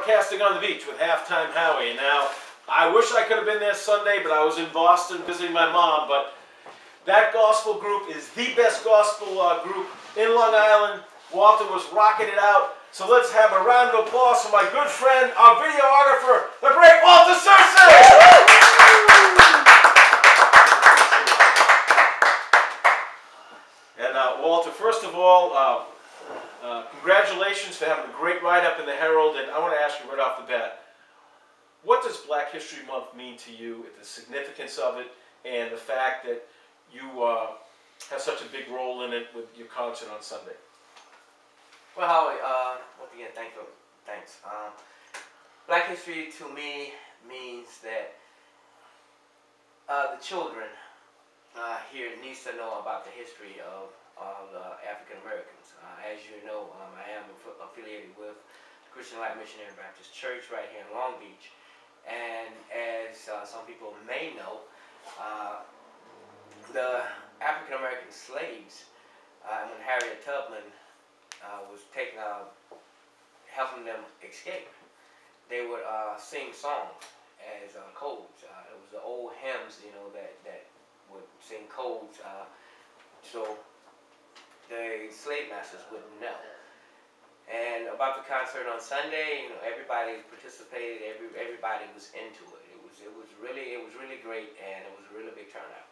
broadcasting on the beach with Halftime Howie. And now, I wish I could have been there Sunday, but I was in Boston visiting my mom. But that gospel group is the best gospel group in Long Island. Walter was rocking it out. So let's have a round of applause for my good friend, our videographer, the great Walter Cersei! And Walter, first of all, congratulations for having a great write-up in the Herald. And I want to ask you right off the bat, what does Black History Month mean to you, the significance of it, and the fact that you have such a big role in it with your concert on Sunday? Well, Howie, once again, thanks. Black history to me means that the children here needs to know about the history of African Americans. As you know, I am affiliated with the Christian Light Missionary Baptist Church right here in Long Beach. And as some people may know, the African American slaves, when Harriet Tubman was taking, helping them escape, they would sing songs as codes. It was the old hymns, you know, that would sing codes, so the slave masters wouldn't know. And about the concert on Sunday, you know, everybody participated. Everybody was into it. It was really great, and it was a really big turnout.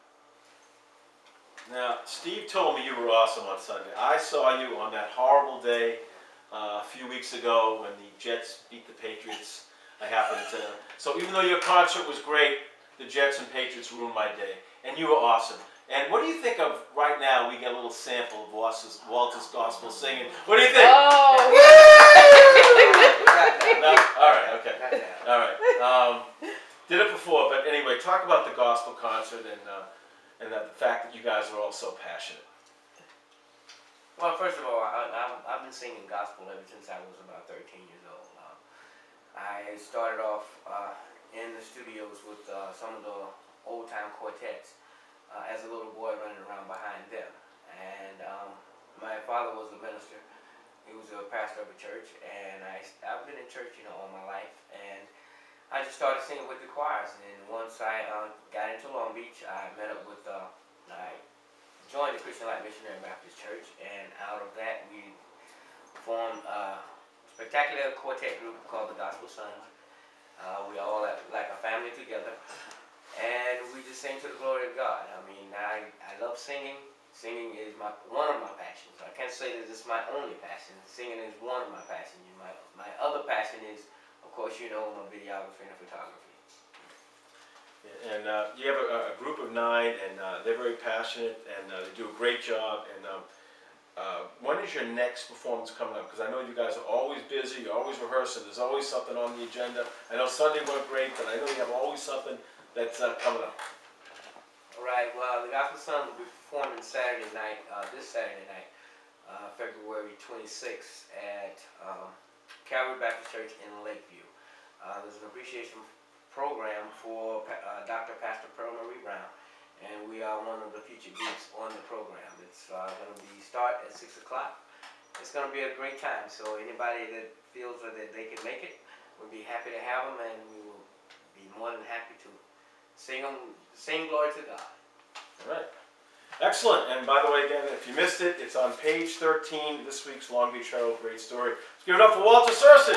Now, Steve told me you were awesome on Sunday. I saw you on that horrible day a few weeks ago when the Jets beat the Patriots. I happened to. So even though your concert was great, the Jets and Patriots ruined my day, and you were awesome. And what do you think of right now? We get a little sample of Walter's gospel singing. What do you think? Oh, no? All right, okay, all right. Did it before, but anyway, talk about the gospel concert and the fact that you guys are all so passionate. Well, first of all, I've been singing gospel ever since I was about 13 years old. I started off in the studios with some of the old-time quartets. As a little boy running around behind them. And my father was a minister. He was a pastor of a church, and I've been in church, you know, all my life. And I just started singing with the choirs. And once I got into Long Beach, I met up with, I joined the Christian Light Missionary Baptist Church, and out of that we formed a spectacular quartet group called the Gospel Sons. We all like a family together. And we just sing to the glory of God. I mean, I love singing. Singing is one of my passions. I can't say that it's my only passion. Singing is one of my passions. My other passion is, of course, you know, my videography and photography. And you have a group of 9, and they're very passionate, and they do a great job. And when is your next performance coming up? Because I know you guys are always busy. You're always rehearsing. There's always something on the agenda. I know Sunday went great, but I know you have always something that's coming up. All right. Well, the Gospel Sons will be performing Saturday night, this Saturday night, February 26th at Calvary Baptist Church in Lakeview. There's an appreciation program for Dr. Pastor Pearl Marie Brown, and we are one of the featured groups on the program. It's going to be start at 6 o'clock. It's going to be a great time. So anybody that feels that they can make it, we'll be happy to have them, and we will be more than happy to sing glory to God. All right. Excellent. And by the way, again, if you missed it, it's on page 13, this week's Long Beach Herald. Great story. Let's give it up for Walter Cersei.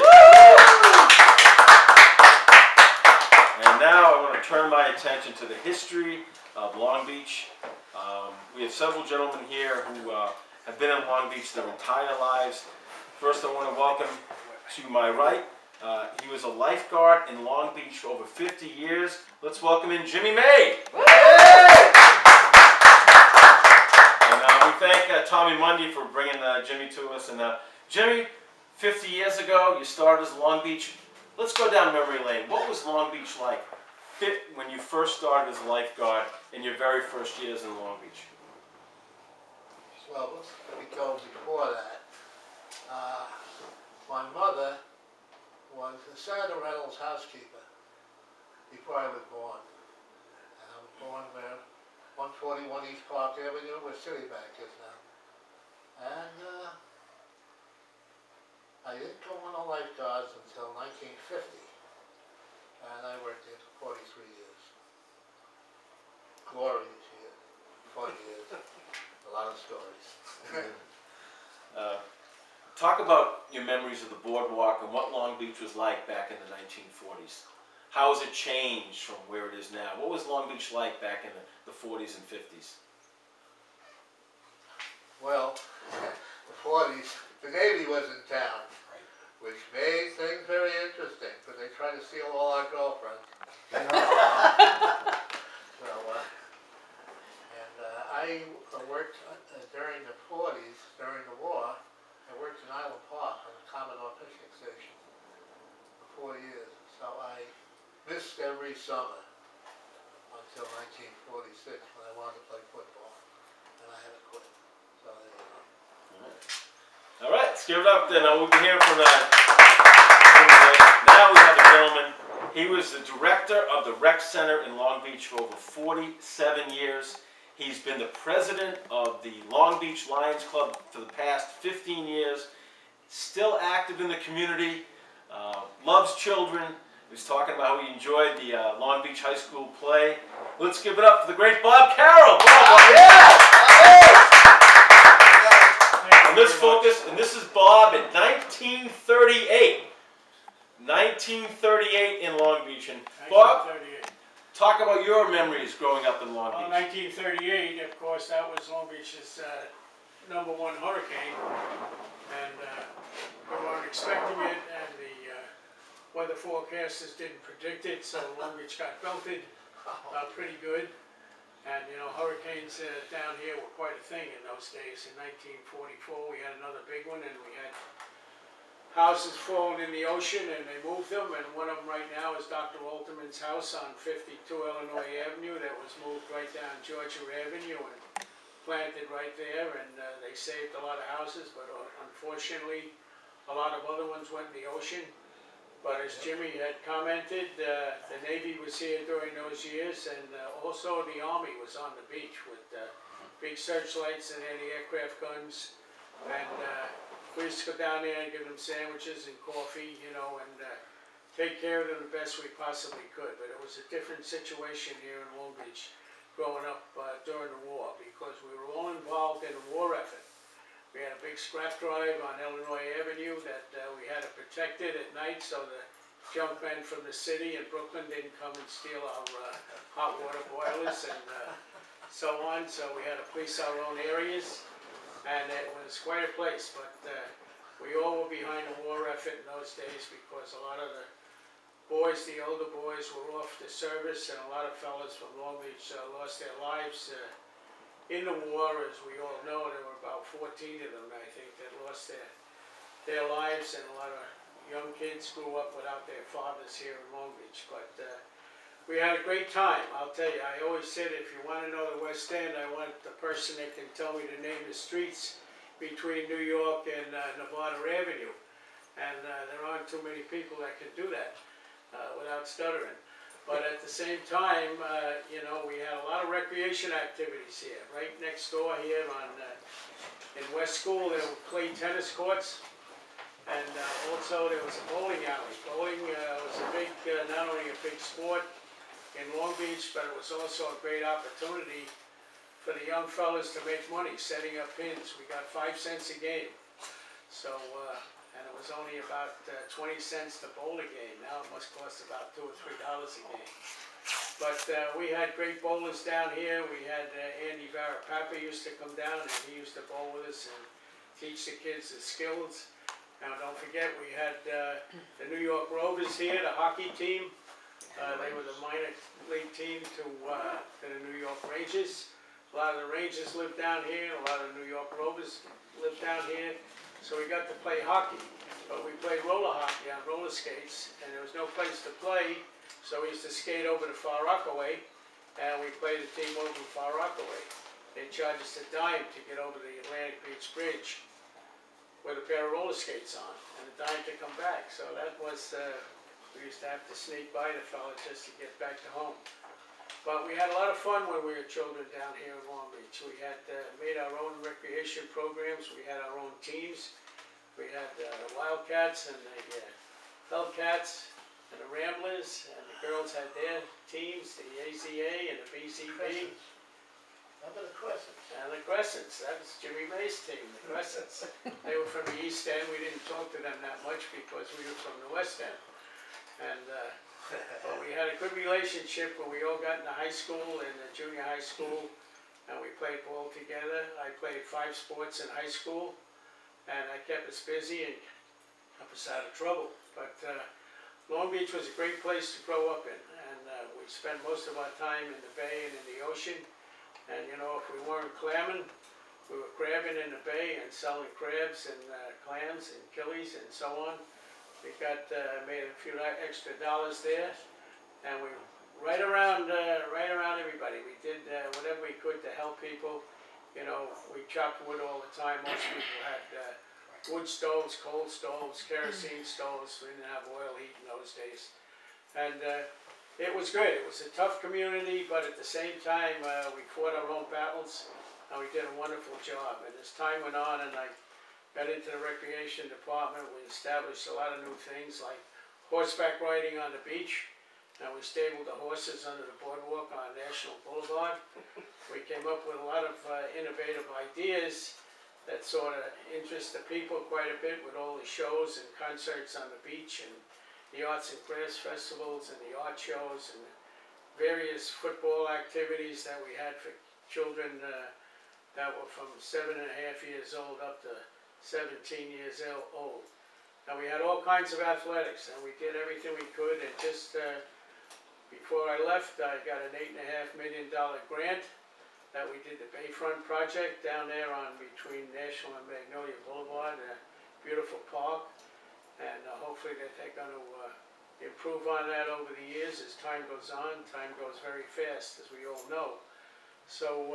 And now I want to turn my attention to the history of Long Beach. We have several gentlemen here who have been in Long Beach their entire lives. First, I want to welcome to my right, he was a lifeguard in Long Beach for over 50 years. Let's welcome in Jimmy May. And we thank Tommy Mundy for bringing Jimmy to us. And Jimmy, 50 years ago, you started as Long Beach. Let's go down memory lane. What was Long Beach like when you first started as a lifeguard in your very first years in Long Beach? Well, let me go before that. My mother was a Senator Reynolds housekeeper before I was born. And I was born there, 141 East Park Avenue, where Citibank is now. And I didn't go on the lifeguards until 1980. talk about your memories of the boardwalk and what Long Beach was like back in the 1940s. How has it changed from where it is now? What was Long Beach like back in the 40s and 50s? Well, the 40s, the Navy was in town, which made things very interesting, because they tried to steal all our girlfriends. So, I worked during the 40s, during the war. I worked in Island Park on the Commodore Fishing Station for 4 years. So I missed every summer until 1946 when I wanted to play football, and I had to quit. So there you go. All right, let's give it up then. We'll be hearing from that. Now we have a gentleman. He was the director of the Rec Center in Long Beach for over 47 years. He's been the president of the Long Beach Lions Club for the past 15 years. Still active in the community, loves children. He was talking about how he enjoyed the Long Beach High School play. Let's give it up for the great Bob Carroll. Bob, yeah! And this is Bob in 1938. 1938 in Long Beach. And Bob, talk about your memories growing up in Long Beach. 1938, of course, that was Long Beach's #1 hurricane, and we weren't expecting it, and the weather forecasters didn't predict it, so Long Beach got belted pretty good. And you know, hurricanes down here were quite a thing in those days. In 1944, we had another big one, and we had houses falling in the ocean, and they moved them, and one of them right now is Dr. Alterman's house on 52 Illinois Avenue that was moved right down Georgia Avenue and planted right there, and they saved a lot of houses, but unfortunately a lot of other ones went in the ocean. But as Jimmy had commented, the Navy was here during those years, and also the Army was on the beach with big searchlights and anti-aircraft guns, and we used to go down there and give them sandwiches and coffee, you know, and take care of them the best we possibly could. But it was a different situation here in Long Beach growing up during the war, because we were all involved in a war effort. We had a big scrap drive on Illinois Avenue that we had to protect it at night so the junk men from the city and Brooklyn didn't come and steal our hot water boilers and so on. So we had to police our own areas, and it was quite a place. But we all were behind the war effort in those days, because a lot of the boys, the older boys, were off to service, and a lot of fellas from Long Beach lost their lives in the war. As we all know, there were about 14 of them, I think, that lost their lives, and a lot of young kids grew up without their fathers here in Long Beach. But we had a great time, I'll tell you. I always said, if you want to know the West End, I want the person that can tell me to name the streets between New York and Nevada Avenue. And there aren't too many people that can do that without stuttering. But at the same time, you know, we had a lot of recreation activities here. Right next door here in West School, there were clay tennis courts. And also there was a bowling alley. Bowling was a big, not only a big sport in Long Beach, but it was also a great opportunity for the young fellas to make money setting up pins. We got 5 cents a game. So, and it was only about 20 cents to bowl a game. Now it must cost about $2 or $3 a game. But we had great bowlers down here. We had Andy Varapapa used to come down, and he used to bowl with us and teach the kids the skills. Now don't forget, we had the New York Rovers here, the hockey team. They were the minor league team to the New York Rangers. A lot of the Rangers lived down here, and a lot of the New York Rovers lived down here. So we got to play hockey, but we played roller hockey on roller skates, and there was no place to play, so we used to skate over to Far Rockaway, and we played a team over to Far Rockaway. They charged us a dime to get over the Atlantic Beach Bridge with a pair of roller skates on, and a dime to come back. So that was, we used to have to sneak by the fella just to get back to home. But we had a lot of fun when we were children down here in Long Beach. We had made our own recreation programs. We had our own teams. We had the Wildcats and the Hellcats and the Ramblers, and the girls had their teams, the AZA and the BZB. How about the Crescents? And the Crescents, that was Jimmy May's team, the Crescents. They were from the East End. We didn't talk to them that much because we were from the West End. And but we had a good relationship when we all got into high school and junior high school, and we played ball together. I played 5 sports in high school, and I kept us busy and kept us out of trouble. But Long Beach was a great place to grow up in, and we spent most of our time in the bay and in the ocean. And you know, if we weren't clamming, we were crabbing in the bay and selling crabs and clams and killies and so on. We got made a few extra dollars there, and we right around everybody. We did whatever we could to help people. You know, we chopped wood all the time. Most people had wood stoves, coal stoves, kerosene stoves. We didn't have oil heat in those days, and it was good. It was a tough community, but at the same time, we fought our own battles, and we did a wonderful job. And as time went on, and I got into the recreation department, we established a lot of new things like horseback riding on the beach. And we stabled the horses under the boardwalk on National Boulevard. We came up with a lot of innovative ideas that sort of interest the people quite a bit with all the shows and concerts on the beach and the arts and crafts festivals and the art shows and various football activities that we had for children that were from 7.5 years old up to 17 years old. And we had all kinds of athletics, and we did everything we could. And just before I left, I got an $8.5 million grant that we did the Bayfront project down there on between National and Magnolia Boulevard, a beautiful park. And hopefully that they're going to improve on that over the years as time goes on. Time goes very fast, as we all know. So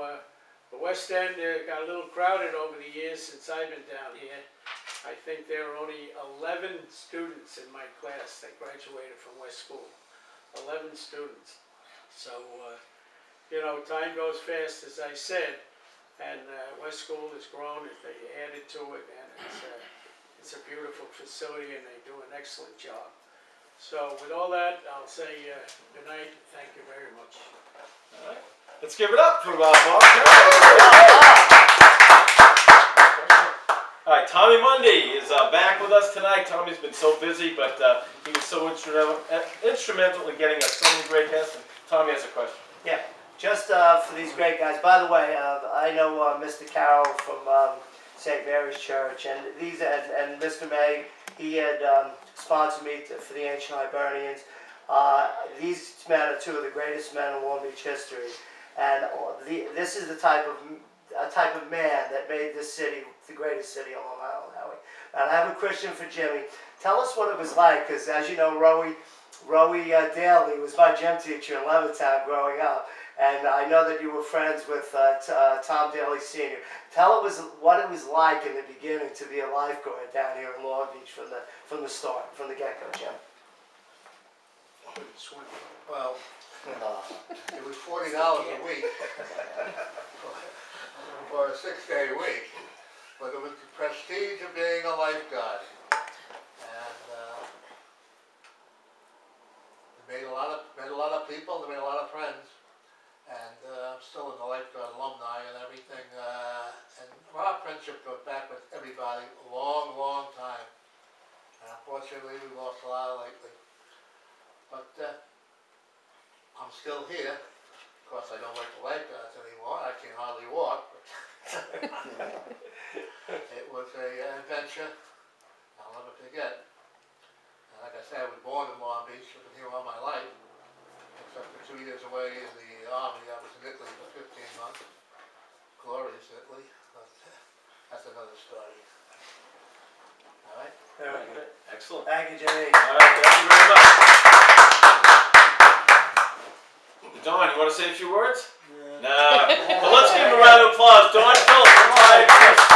the West End got a little crowded over the years since I've been down here. I think there are only 11 students in my class that graduated from West School. 11 students. So, you know, time goes fast, as I said, and West School has grown. They added to it, and it's a beautiful facility, and they do an excellent job. So, with all that, I'll say good night, and thank you very much. All right. Let's give it up for Bob. All right, Tommy Mundy is back with us tonight. Tommy's been so busy, but he was so instrumental in getting us so many great guests. And Tommy has a question. Yeah, just for these great guys. By the way, I know Mr. Carroll from St. Mary's Church, and Mr. May, he had sponsored me for the Ancient Hibernians. These men are 2 of the greatest men in Long Beach history, and this is the type of man that made this city the greatest city on Long Island, Howie. And I have a question for Jimmy. Tell us what it was like, because as you know, Rowie Daly was my gym teacher in Levittown growing up, and I know that you were friends with Tom Daly Sr. Tell us what it was like in the beginning to be a lifeguard down here in Long Beach from the start, from the get-go, Jim. Well, it was $40 a week for a 6-day week, but it was the prestige of being a lifeguard, and they made a lot of people, they made a lot of friends, and I'm still in the lifeguard alumni and everything, and our friendship goes back with everybody a long, long time, and unfortunately we lost a lot lately. But I'm still here. Of course, I don't like the lifeguards anymore. I can hardly walk. But it was an adventure I'll never forget. And like I said, I was born in Long Beach. I've been here all my life, except for 2 years away in the Army. I was in Italy for 15 months. Glorious Italy. But that's another story. All right? Very good. Excellent. Thank you, Jimmy. All right, thank you very much. Don, you want to say a few words? Yeah. Nah. Well, let's give him a round of applause. Don Phillips, retired first.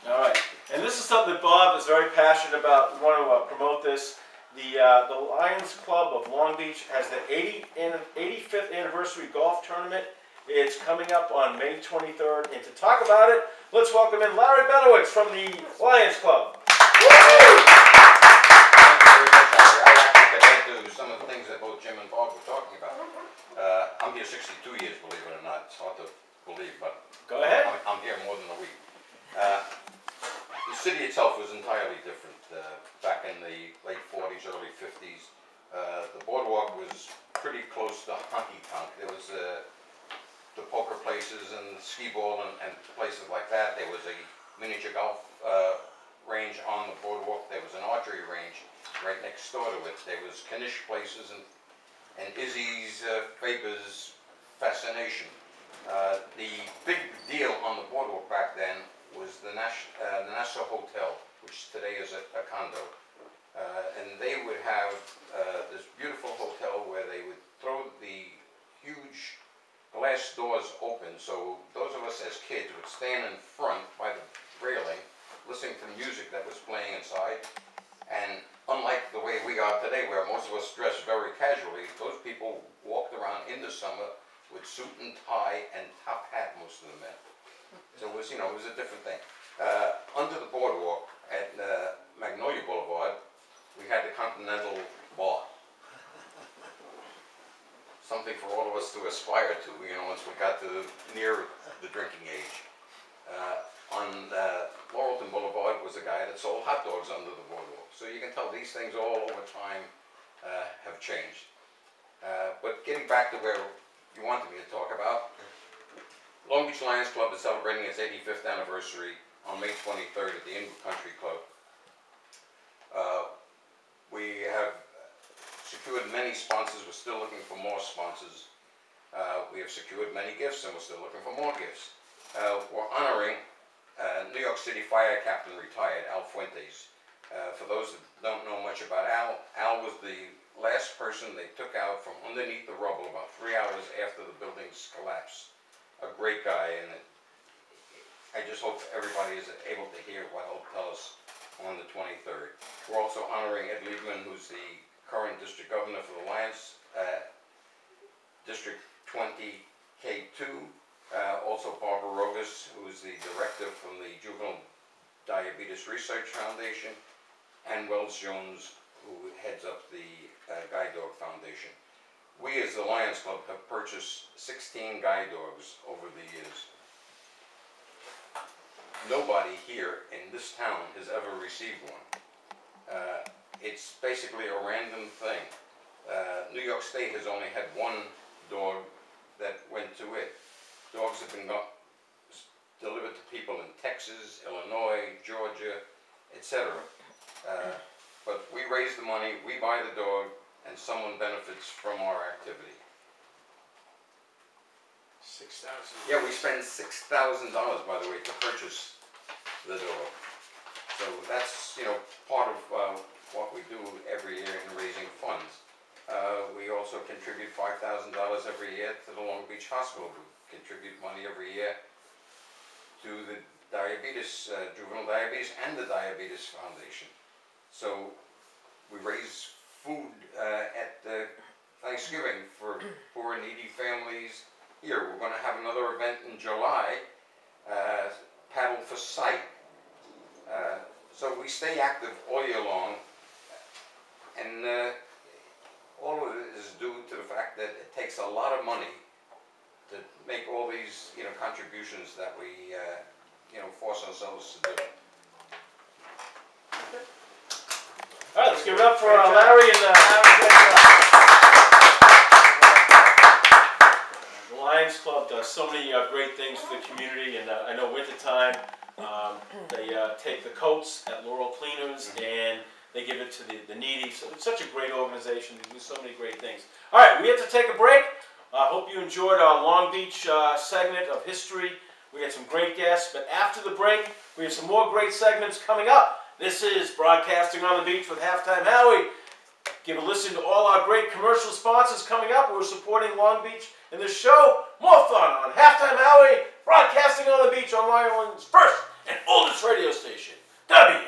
All right. And this is something that Bob is very passionate about. We want to promote this. The Lions Club of Long Beach has the 85th anniversary golf tournament. It's coming up on May 23rd. And to talk about it, let's welcome in Larry Benowitz from the Lions Club. Thank you very much, Howie. I actually could add to some of the things that both Jim and Bob were talking about. city itself was entirely different back in the late 40s, early 50s. The boardwalk was pretty close to honky-tonk. There was the poker places and skee ball and places like that. There was a miniature golf range on the boardwalk. There was an archery range right next door to it. There was Knish places and Izzy's Faber's Fascination. The big deal on the boardwalk back then was the Nassau Hotel, which today is a condo. And they would have this beautiful hotel where they would throw the huge glass doors open, so those of us as kids would stand in front by the railing, listening to the music that was playing inside. And unlike the way we are today, where most of us dress very casually, those people walked around in the summer with suit and tie and top hat, most of the men. So it was, you know, it was a different thing. Under the boardwalk at Magnolia Boulevard, we had the Continental Bar. Something for all of us to aspire to, you know, once we got to near the drinking age. On Laurelton Boulevard was a guy that sold hot dogs under the boardwalk. So you can tell these things all over time have changed. But getting back to where you wanted me to talk about, Long Beach Lions Club is celebrating its 85th anniversary on May 23rd at the Inwood Country Club. We have secured many sponsors. We're still looking for more sponsors. We have secured many gifts, and we're still looking for more gifts. We're honoring New York City Fire Captain retired Al Fuentes. For those that don't know much about Al was the last person they took out from underneath the rubble about 3 hours after the buildings collapsed. A great guy, and I just hope everybody is able to hear what he'll tell us on the 23rd. We're also honoring Ed Liebman, who's the current district governor for the Lions, District 20 K2. Also Barbara Rogas, who is the director from the Juvenile Diabetes Research Foundation, and Wells Jones, who heads up the Guide Dog Foundation. We as the Lions Club have purchased 16 guide dogs over the years. Nobody here in this town has ever received one. It's basically a random thing. New York State has only had one dog that went to it. Dogs have been delivered to people in Texas, Illinois, Georgia, etc. But we raise the money, we buy the dog, and someone benefits from our activity. 6,000. Yeah, we spend $6,000, by the way, to purchase the dog. So that's, you know, part of what we do every year in raising funds. We also contribute $5,000 every year to the Long Beach Hospital. We contribute money every year to the diabetes, juvenile diabetes, and the Diabetes Foundation. So we raise food at Thanksgiving for poor and needy families. Here, we're going to have another event in July, Paddle for Sight. So we stay active all year long, and all of it is due to the fact that it takes a lot of money to make all these, you know, contributions that we, you know, force ourselves to do. All right, let's give it up for Larry and the Lions Club does so many great things for the community, and I know wintertime they take the coats at Laurel Cleaners and they give it to the needy. So it's such a great organization. They do so many great things. All right, we have to take a break. I hope you enjoyed our Long Beach segment of history. We had some great guests, but after the break, we have some more great segments coming up. This is Broadcasting on the Beach with Halftime Howie. Give a listen to all our great commercial sponsors coming up. We're supporting Long Beach in this show. More fun on Halftime Howie, Broadcasting on the Beach on Long Island's first and oldest radio station, W.